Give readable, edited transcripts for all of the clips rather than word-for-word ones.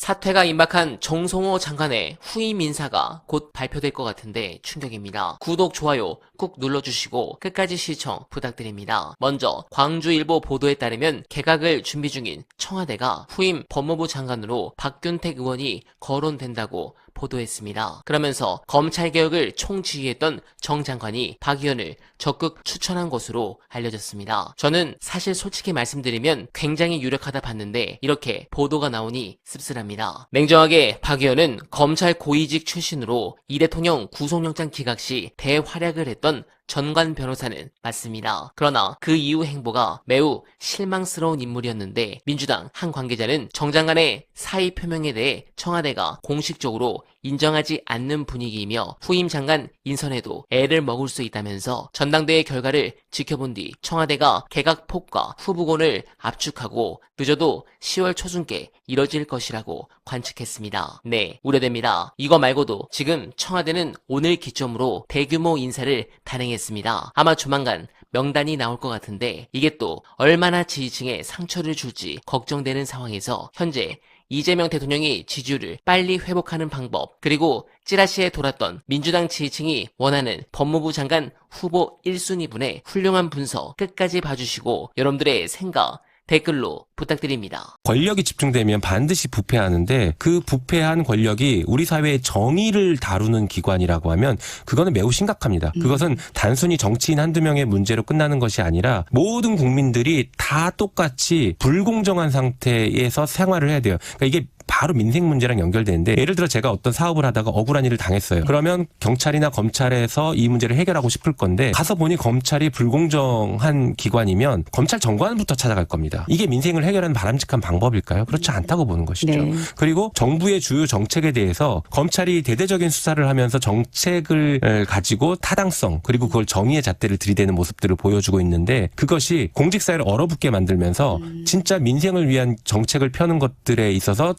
사퇴가 임박한 정성호 장관의 후임 인사가 곧 발표될 것 같은데 충격입니다. 구독, 좋아요 꾹 눌러주시고 끝까지 시청 부탁드립니다. 먼저 광주일보 보도에 따르면 개각을 준비 중인 청와대가 후임 법무부 장관으로 박균택 의원이 거론된다고 보도했습니다. 그러면서 검찰개혁을 총지휘했던 정 장관이 박 의원을 적극 추천한 것으로 알려졌습니다. 저는 사실 솔직히 말씀드리면 굉장히 유력하다 봤는데 이렇게 보도가 나오니 씁쓸합니다. 냉정하게 박 의원은 검찰 고위직 출신으로 이 대통령 구속영장 기각 시 대활약을 했던 전관 변호사는 맞습니다. 그러나 그 이후 행보가 매우 실망스러운 인물이었는데 민주당 한 관계자는 정 장관의 사의 표명에 대해 청와대가 공식적으로 인정하지 않는 분위기이며 후임 장관 인선에도 애를 먹을 수 있다면서 전당대회 결과를 지켜본 뒤 청와대가 개각폭과 후보군을 압축하고 늦어도 10월 초중께 이뤄질 것이라고 관측했습니다. 네, 우려됩니다. 이거 말고도 지금 청와대는 오늘 기점으로 대규모 인사를 단행했습니다. 아마 조만간 명단이 나올 것 같은데 이게 또 얼마나 지지층에 상처를 줄지 걱정되는 상황에서 현재 이재명 대통령이 지지율을 빨리 회복하는 방법, 그리고 찌라시에 돌았던 민주당 지지층이 원하는 법무부 장관 후보 1순위분의 훌륭한 분석 끝까지 봐주시고 여러분들의 생각 댓글로 부탁드립니다. 권력이 집중되면 반드시 부패하는데 그 부패한 권력이 우리 사회의 정의를 다루는 기관이라고 하면 그거는 매우 심각합니다. 그것은 단순히 정치인 한두 명의 문제로 끝나는 것이 아니라 모든 국민들이 다 똑같이 불공정한 상태에서 생활을 해야 돼요. 그러니까 이게 바로 민생 문제랑 연결되는데 예를 들어 제가 어떤 사업을 하다가 억울한 일을 당했어요. 그러면 경찰이나 검찰에서 이 문제를 해결하고 싶을 건데 가서 보니 검찰이 불공정한 기관이면 검찰 정관부터 찾아갈 겁니다. 이게 민생을 해결하는 바람직한 방법일까요? 그렇지 않다고 보는 것이죠. 네. 그리고 정부의 주요 정책에 대해서 검찰이 대대적인 수사를 하면서 정책을 가지고 타당성 그리고 그걸 정의의 잣대를 들이대는 모습들을 보여주고 있는데 그것이 공직사회를 얼어붙게 만들면서 진짜 민생을 위한 정책을 펴는 것들에 있어서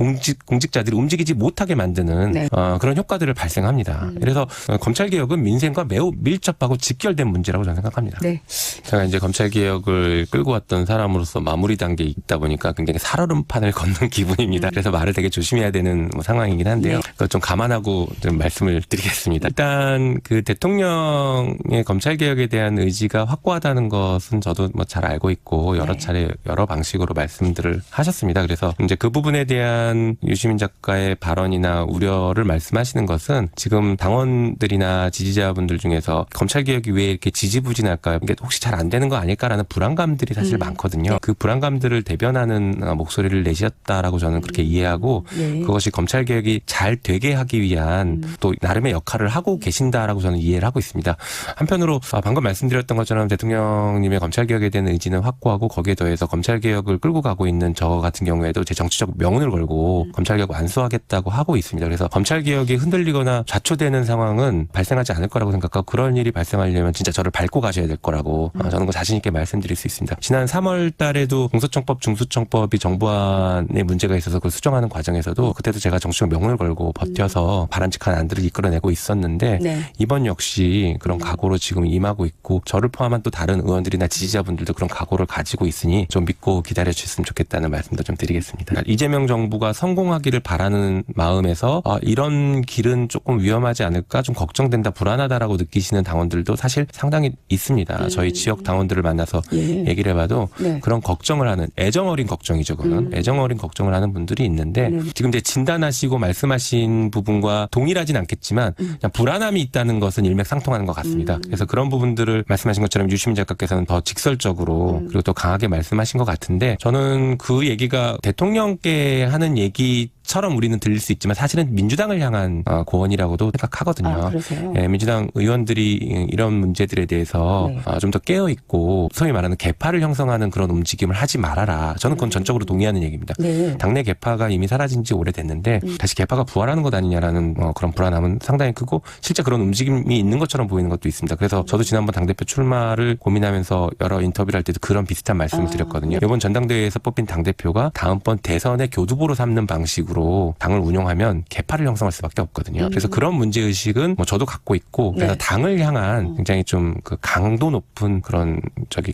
공직자들이 움직이지 못하게 만드는 네. 그런 효과들을 발생합니다. 그래서 검찰개혁은 민생과 매우 밀접하고 직결된 문제라고 저는 생각합니다. 네. 제가 이제 검찰개혁을 끌고 왔던 사람으로서 마무리 단계에 있다 보니까 굉장히 살얼음판을 걷는 기분입니다. 그래서 말을 되게 조심해야 되는 상황이긴 한데요. 네. 그걸 좀 감안하고 좀 말씀을 드리겠습니다. 일단 그 대통령의 검찰개혁에 대한 의지가 확고하다는 것은 저도 뭐 잘 알고 있고 여러 차례 여러 방식으로 말씀들을 하셨습니다. 그래서 이제 그 부분에 대한 유시민 작가의 발언이나 우려를 말씀하시는 것은 지금 당원들이나 지지자분들 중에서 검찰개혁이 왜 이렇게 지지부진할까요? 이게 혹시 잘 안 되는 거 아닐까라는 불안감들이 사실 많거든요. 네. 그 불안감들을 대변하는 목소리를 내셨다라고 저는 그렇게 이해하고 네. 그것이 검찰개혁이 잘 되게 하기 위한 또 나름의 역할을 하고 계신다라고 저는 이해를 하고 있습니다. 한편으로 방금 말씀드렸던 것처럼 대통령님의 검찰개혁에 대한 의지는 확고하고 거기에 더해서 검찰개혁을 끌고 가고 있는 저 같은 경우에도 제 정치적 명운을 걸고 검찰개혁 완수하겠다고 하고 있습니다. 그래서 검찰개혁이 흔들리거나 좌초되는 상황은 발생하지 않을 거라고 생각하고 그런 일이 발생하려면 진짜 저를 밟고 가셔야 될 거라고 저는 자신 있게 말씀드릴 수 있습니다. 지난 3월 달에도 공소청법, 중수청법이 정부안에 문제가 있어서 그걸 수정하는 과정에서도 그때도 제가 정치적 명운을 걸고 버텨서 바람직한 안들을 이끌어내고 있었는데 네. 이번 역시 그런 각오로 지금 임하고 있고 저를 포함한 또 다른 의원들이나 지지자분들도 그런 각오를 가지고 있으니 좀 믿고 기다려 주셨으면 좋겠다는 말씀도 좀 드리겠습니다. 이재명 정부가 성공하기를 바라는 마음에서 이런 길은 조금 위험하지 않을까 좀 걱정된다 불안하다라고 느끼시는 당원들도 사실 상당히 있습니다. 저희 지역 당원들을 만나서 예. 얘기를 해봐도 네. 그런 걱정을 하는 애정 어린 걱정이죠. 그건 애정 어린 걱정을 하는 분들이 있는데 지금 이제 진단하시고 말씀하신 부분과 동일하진 않겠지만 그냥 불안함이 있다는 것은 일맥상통하는 것 같습니다. 그래서 그런 부분들을 말씀하신 것처럼 유시민 작가께서는 더 직설적으로 그리고 또 강하게 말씀하신 것 같은데 저는 그 얘기가 대통령께 하는 얘기처럼 우리는 들릴 수 있지만 사실은 민주당을 향한 고언이라고도 생각하거든요. 그러세요? 예, 민주당 의원들이 이런 문제들에 대해서 네. 좀 더 깨어있고 소위 말하는 개파를 형성하는 그런 움직임을 하지 말아라. 저는 그건 전적으로 동의하는 얘기입니다. 네. 당내 개파가 이미 사라진 지 오래됐는데 다시 개파가 부활하는 것 아니냐라는 그런 불안함은 상당히 크고 실제 그런 움직임이 있는 것처럼 보이는 것도 있습니다. 그래서 저도 지난번 당대표 출마를 고민하면서 여러 인터뷰를 할 때도 그런 비슷한 말씀을 드렸거든요. 이번 전당대회에서 뽑힌 당대표가 다음번 대선의 교두보로 삼는 방식으로 방식으로 당을 운영하면 개파를 형성할 수밖에 없거든요. 그래서 그런 문제의식은 뭐 저도 갖고 있고 그래서 네. 당을 향한 굉장히 좀 그 강도 높은 그런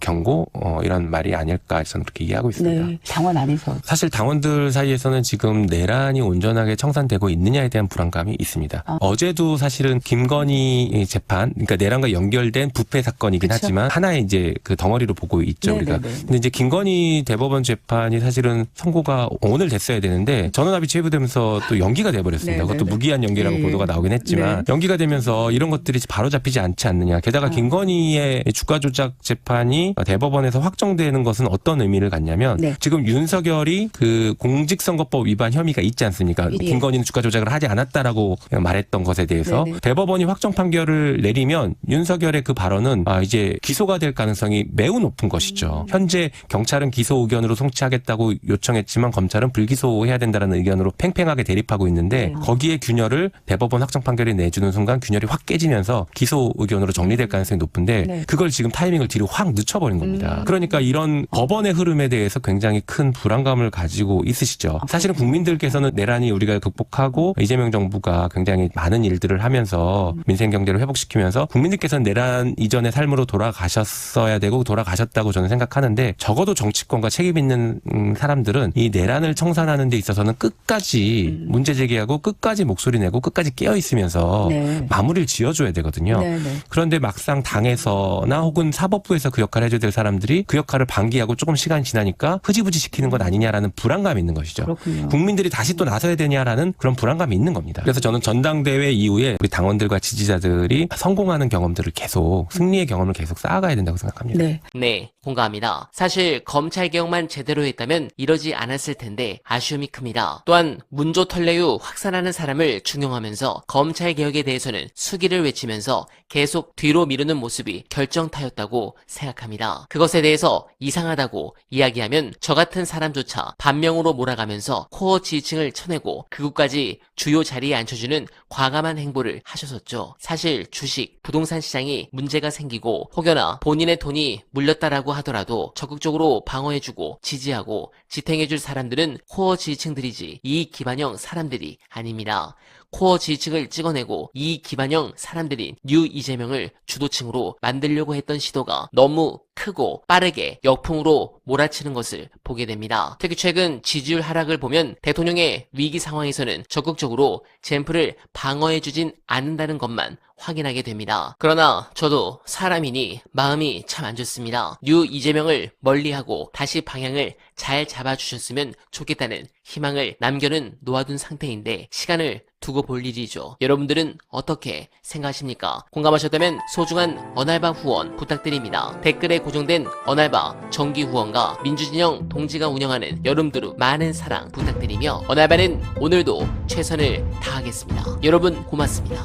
경고 이런 말이 아닐까 저는 그렇게 이해하고 있습니다. 네. 당원 안에서. 사실 당원들 사이에서는 지금 내란이 온전하게 청산되고 있느냐에 대한 불안감이 있습니다. 어제도 사실은 김건희 재판, 그러니까 내란과 연결된 부패 사건이긴 그쵸? 하지만 하나의 이제 그 덩어리로 보고 있죠, 우리가. 네네네. 근데 이제 김건희 대법원 재판이 사실은 선고가 오늘 됐어야 되는데 전원합의 체부되면서 또 연기가 돼버렸습니다. 네네네. 그것도 무기한 연기라고 예. 보도가 나오긴 했지만 연기가 되면서 이런 것들이 바로 잡히지 않지 않느냐. 게다가 김건희의 주가 조작 재판이 대법원에서 확정되는 것은 어떤 의미를 갖냐면 네. 지금 윤석열이 그 공직선거법 위반 혐의가 있지 않습니까? 예. 김건희는 주가 조작을 하지 않았다라고 말했던 것에 대해서 네네. 대법원이 확정 판결을 내리면 윤석열의 그 발언은 이제 기소가 될 가능성이 매우 높은 것이죠. 현재 경찰은 기소 의견으로 송치하겠다고 요청했지만 검찰은 불기소해야 된다는 의견으로 팽팽하게 대립하고 있는데 네. 거기에 균열을 대법원 확정 판결이 내주는 순간 균열이 확 깨지면서 기소 의견으로 정리될 가능성이 높은데 네. 그걸 지금 타이밍을 뒤로 확 늦춰버린 겁니다. 그러니까 이런 법원의 흐름에 대해서 굉장히 큰 불안감을 가지고 있으시죠. 사실은 국민들께서는 내란이 우리가 극복하고 이재명 정부가 굉장히 많은 일들을 하면서 민생 경제를 회복시키면서 국민들께서는 내란 이전의 삶으로 돌아가셨어야 되고 돌아가셨다고 저는 생각하는데 적어도 정치권과 책임 있는 사람들은 이 내란을 청산하는 데 있어서는 끝까지 문제 제기하고 끝까지 목소리 내고 끝까지 깨어 있으면서 네. 마무리를 지어줘야 되거든요. 네네. 그런데 막상 당에서나 혹은 사법부에서 그 역할을 해줘야 될 사람들이 그 역할을 방기하고 조금 시간이 지나니까 흐지부지 시키는 것 아니냐라는 불안감이 있는 것이죠. 그렇군요. 국민들이 다시 또 나서야 되냐라는 그런 불안감이 있는 겁니다. 그래서 저는 전당대회 이후에 우리 당원들과 지지자들이 성공하는 경험들을 계속 승리의 경험을 계속 쌓아가야 된다고 생각합니다. 네. 네, 공감합니다. 사실 검찰개혁만 제대로 했다면 이러지 않았을 텐데 아쉬움이 큽니다. 또한 문조털레유 확산하는 사람을 중용하면서 검찰개혁에 대해서는 수기를 외치면서 계속 뒤로 미루는 모습이 결정타였다고 생각합니다. 그것에 대해서 이상하다고 이야기하면 저 같은 사람조차 반명으로 몰아가면서 코어 지지층을 쳐내고 극우까지 주요 자리에 앉혀주는 과감한 행보를 하셨었죠. 사실 주식, 부동산 시장이 문제가 생기고 혹여나 본인의 돈이 물렸다라고 하더라도 적극적으로 방어해주고 지지하고 지탱해줄 사람들은 코어 지지층들이지 이익 기반형 사람들이 아닙니다. 코어 지지층을 찍어내고 이익 기반형 사람들인 뉴 이재명을 주도층으로 만들려고 했던 시도가 너무 크고 빠르게 역풍으로 몰아치는 것을 보게 됩니다. 특히 최근 지지율 하락을 보면 대통령의 위기 상황에서는 적극적으로 젠프를 방어해주진 않는다는 것만 확인하게 됩니다. 그러나 저도 사람이니 마음이 참 안 좋습니다. 뉴 이재명을 멀리하고 다시 방향을 잘 잡아주셨으면 좋겠다는 희망을 남겨는 놓아둔 상태인데 시간을 두고 볼 일이죠. 여러분들은 어떻게 생각하십니까? 공감하셨다면 소중한 언알바 후원 부탁드립니다. 댓글에 고정된 언알바 정기 후원과 민주진영 동지가 운영하는 여름두루 많은 사랑 부탁드리며 언알바는 오늘도 최선을 다하겠습니다. 여러분 고맙습니다.